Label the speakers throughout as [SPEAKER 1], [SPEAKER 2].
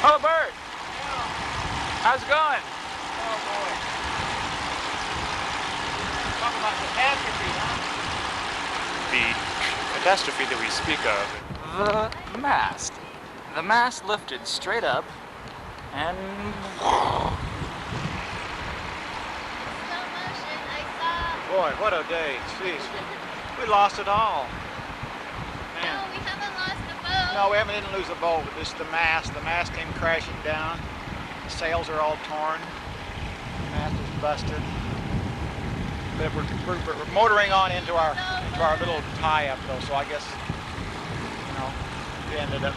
[SPEAKER 1] Oh, Bert! How's it going?
[SPEAKER 2] Oh boy. Talk about catastrophe, huh?
[SPEAKER 1] The catastrophe that we speak of. The mast. The mast lifted straight up and...
[SPEAKER 3] Slow motion, I saw.
[SPEAKER 2] Boy, what a day. Jeez. We lost it all.
[SPEAKER 3] No,
[SPEAKER 2] Man.
[SPEAKER 3] we haven't lost the boat.
[SPEAKER 2] No, we didn't lose the boat, but just the mast. The mast came crashing down. The sails are all torn. The mast is busted. But we're motoring on into our little tie-up though, so I guess, you know, we ended up,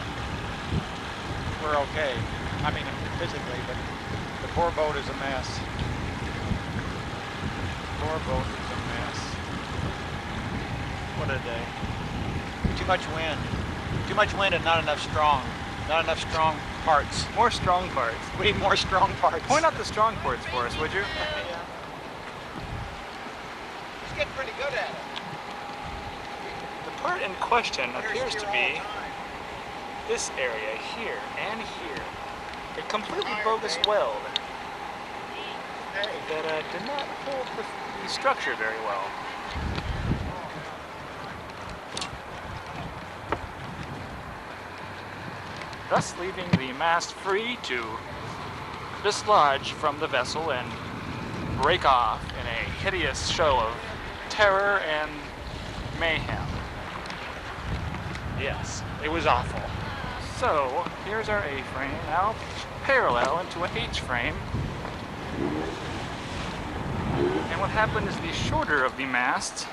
[SPEAKER 2] we're okay. I mean, physically, but the poor boat is a mess. The poor boat is a mess. What a day. Too much wind. Too much wind and not enough strong parts.
[SPEAKER 1] More strong parts.
[SPEAKER 2] We need more strong parts.
[SPEAKER 1] Point out the strong parts for us, would you?
[SPEAKER 2] Yeah. He's getting pretty good at it.
[SPEAKER 1] The part in question appears to be this area here and here. A completely bogus weld that did not hold the structure very well. Thus leaving the mast free to dislodge from the vessel and break off in a hideous show of terror and mayhem. Yes, it was awful. So, here's our A-frame, now parallel into an H-frame. And what happened is the shorter of the masts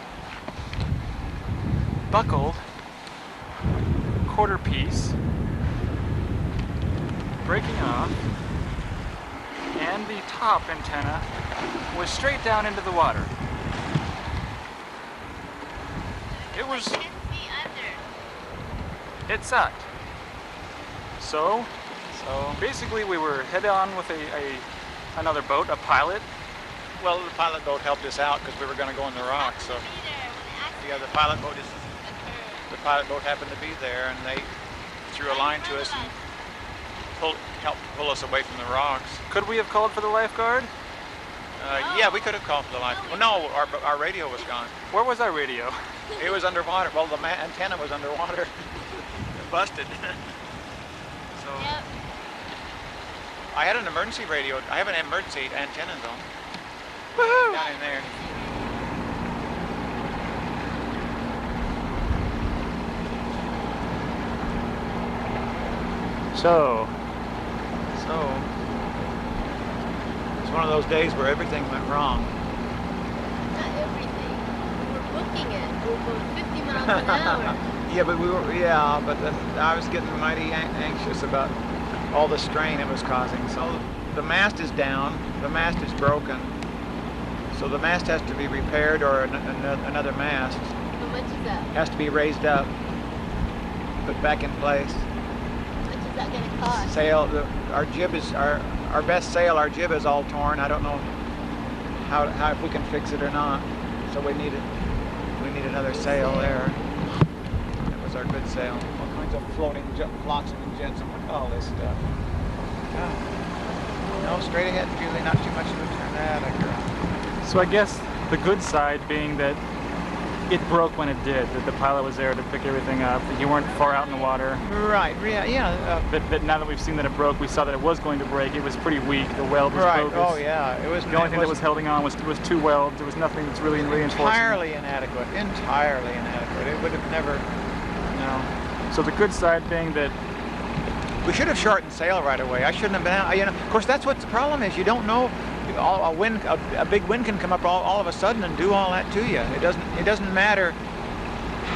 [SPEAKER 1] buckled, quarter piece, breaking off, and the top antenna was straight down into the water. It was...
[SPEAKER 3] 10 feet under.
[SPEAKER 1] It sucked. So basically we were head on with another boat, a pilot.
[SPEAKER 2] Well, the pilot boat helped us out because we were going to go in the rocks. So yeah, the pilot boat happened to be there, and they threw a line to us and helped pull us away from the rocks.
[SPEAKER 1] Could we have called for the lifeguard?
[SPEAKER 2] Yeah, we could have called for the lifeguard. Well, no, our radio was gone.
[SPEAKER 1] Where was our radio?
[SPEAKER 2] It was underwater. Well, the antenna was underwater. Busted. So
[SPEAKER 3] Yep.
[SPEAKER 2] I had an emergency radio. I have an emergency antenna though.
[SPEAKER 1] Woohoo!
[SPEAKER 2] Down in there.
[SPEAKER 1] So
[SPEAKER 2] it's one of those days where everything went wrong.
[SPEAKER 3] Not everything. We were booking it over 50 miles an hour.
[SPEAKER 2] Yeah, but then I was getting mighty anxious about all the strain it was causing. So the mast is down, the mast is broken. So the mast has to be repaired, or another mast
[SPEAKER 3] How much is that?
[SPEAKER 2] has to be raised up, put back in place.
[SPEAKER 3] How much is that going to cost?
[SPEAKER 2] Sail, our jib is, our best sail, our jib is all torn. I don't know how if we can fix it or not. So we need another sail there. That was our good sail. All kinds of floating flotsam and jetsam. Look at all this stuff. Oh. No, straight ahead, Julie. Not too much to turn that, girl.
[SPEAKER 1] I guess the good side being that it broke when it did, that the pilot was there to pick everything up, that you weren't far out in the water.
[SPEAKER 2] Right, yeah.
[SPEAKER 1] That now that we've seen that it broke, we saw that it was going to break. It was pretty weak. The weld was
[SPEAKER 2] right.
[SPEAKER 1] bogus.
[SPEAKER 2] Oh yeah, it was.
[SPEAKER 1] The only thing that was holding on was two welds. There was nothing that's really reinforcing.
[SPEAKER 2] Entirely inadequate. Entirely inadequate. It would have never. No.
[SPEAKER 1] So the good side being that
[SPEAKER 2] we should have shortened sail right away. I shouldn't have been out. You know, of course, that's what the problem is. You don't know. A big wind can come up all of a sudden and do all that to you. It doesn't matter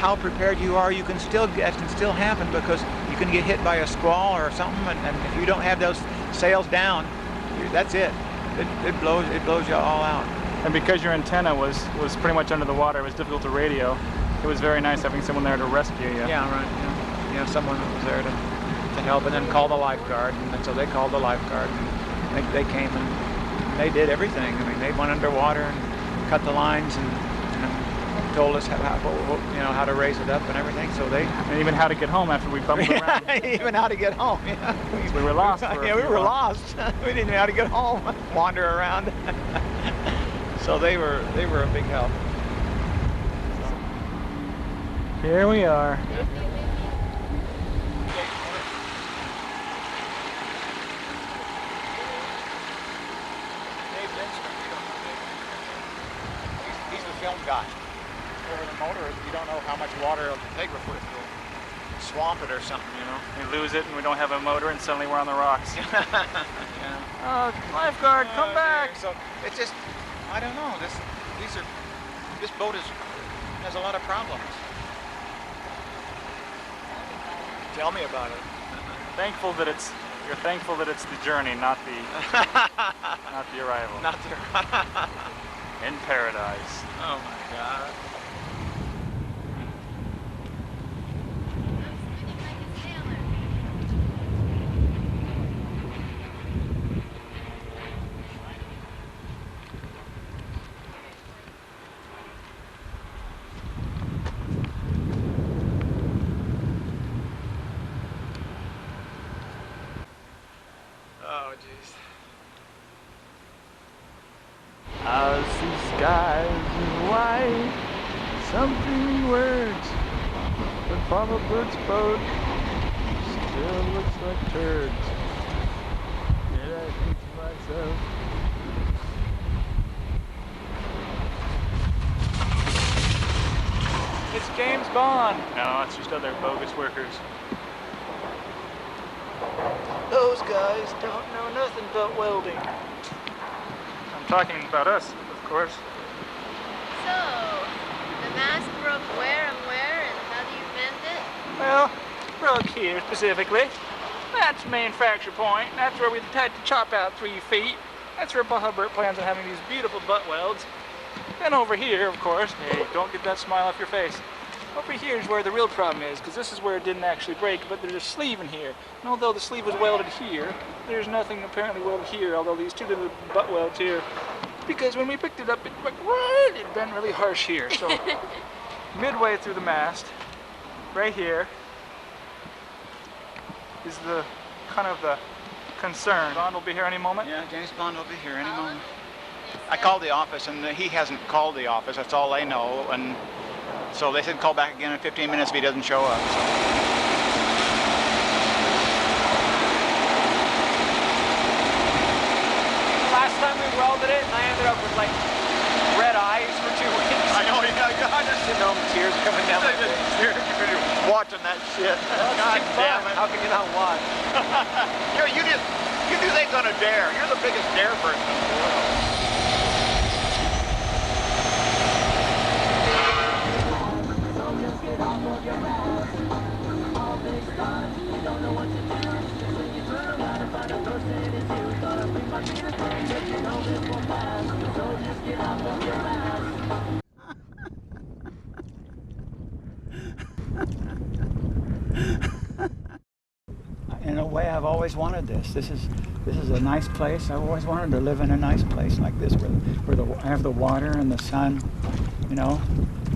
[SPEAKER 2] how prepared you are. That can still happen because you can get hit by a squall or something, and if you don't have those sails down, that's it. It blows you all out.
[SPEAKER 1] And because your antenna was pretty much under the water, it was difficult to radio. It was very nice having someone there to rescue you.
[SPEAKER 2] Yeah, right. Yeah, someone was there to help, and then call the lifeguard. And so they called the lifeguard, and they came and they did everything. I mean, they went underwater and cut the lines and told us how to raise it up and everything. So they
[SPEAKER 1] And even how to get home after we bumbled around.
[SPEAKER 2] even how to get home. Yeah,
[SPEAKER 1] We were lost.
[SPEAKER 2] we were lost. We didn't know how to get home. Wander around. So they were a big help.
[SPEAKER 1] Here we are.
[SPEAKER 2] He's the film guy. Over the motor, you don't know how much water it'll take before it will swamp it or something, you know.
[SPEAKER 1] We lose it and we don't have a motor and suddenly we're on the rocks.
[SPEAKER 2] Yeah.
[SPEAKER 1] Oh, lifeguard, come back!
[SPEAKER 2] Dear. So it's just, I don't know. This boat has a lot of problems. Tell me about it.
[SPEAKER 1] You're thankful that it's the journey, not the arrival.
[SPEAKER 2] Not the
[SPEAKER 1] In paradise.
[SPEAKER 2] Oh my God. Oh, jeez.
[SPEAKER 1] I see skies in white, something words, but Papa Bird's boat still looks like turds. Yeah, I think to myself, it's James Bond! No, it's just other bogus workers. Those guys don't know nothing but welding. I'm talking about us, of course.
[SPEAKER 3] So, the mast broke where and how do you mend it?
[SPEAKER 1] Well, broke here specifically. That's manufacture point. That's where we had to chop out 3 feet. That's where Hubbard plans on having these beautiful butt welds. Then over here, of course, hey, don't get that smile off your face. Over here is where the real problem is, because this is where it didn't actually break, but there's a sleeve in here. And although the sleeve was welded here, there's nothing apparently welded here, although these 2 little butt welds here. Because when we picked it up, it bent really harsh here. So midway through the mast, right here, is the kind of the concern. Bond will be here any moment?
[SPEAKER 2] Yeah, James Bond will be here any moment. I called the office, and he hasn't called the office. That's all they know. And so they said call back again in 15 minutes if he doesn't show up. So.
[SPEAKER 4] Last time we welded it, and I ended up with like red eyes for 2 weeks.
[SPEAKER 2] I know, I just didn't know tears coming down my face. Watching that shit. God damn it.
[SPEAKER 4] How can you not watch?
[SPEAKER 2] You do things on a dare. You're the biggest dare person in the world. In a way, I've always wanted this. This is a nice place. I've always wanted to live in a nice place like this, where I have the water and the sun, you know,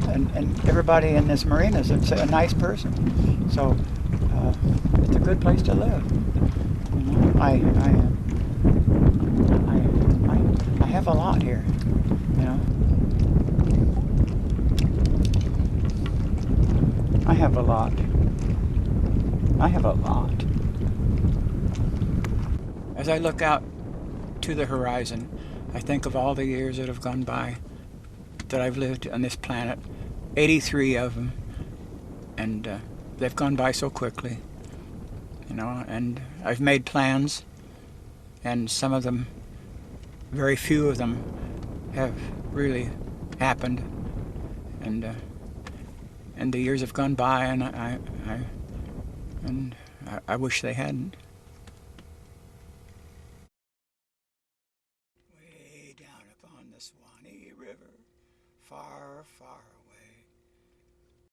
[SPEAKER 2] and everybody in this marina is a nice person. So it's a good place to live. You know, I have a lot here, you know. I have a lot. I have a lot. As I look out to the horizon, I think of all the years that have gone by that I've lived on this planet, 83 of them, and they've gone by so quickly, you know, and I've made plans, and some of them, very few of them, have really happened, and the years have gone by, and I wish they hadn't.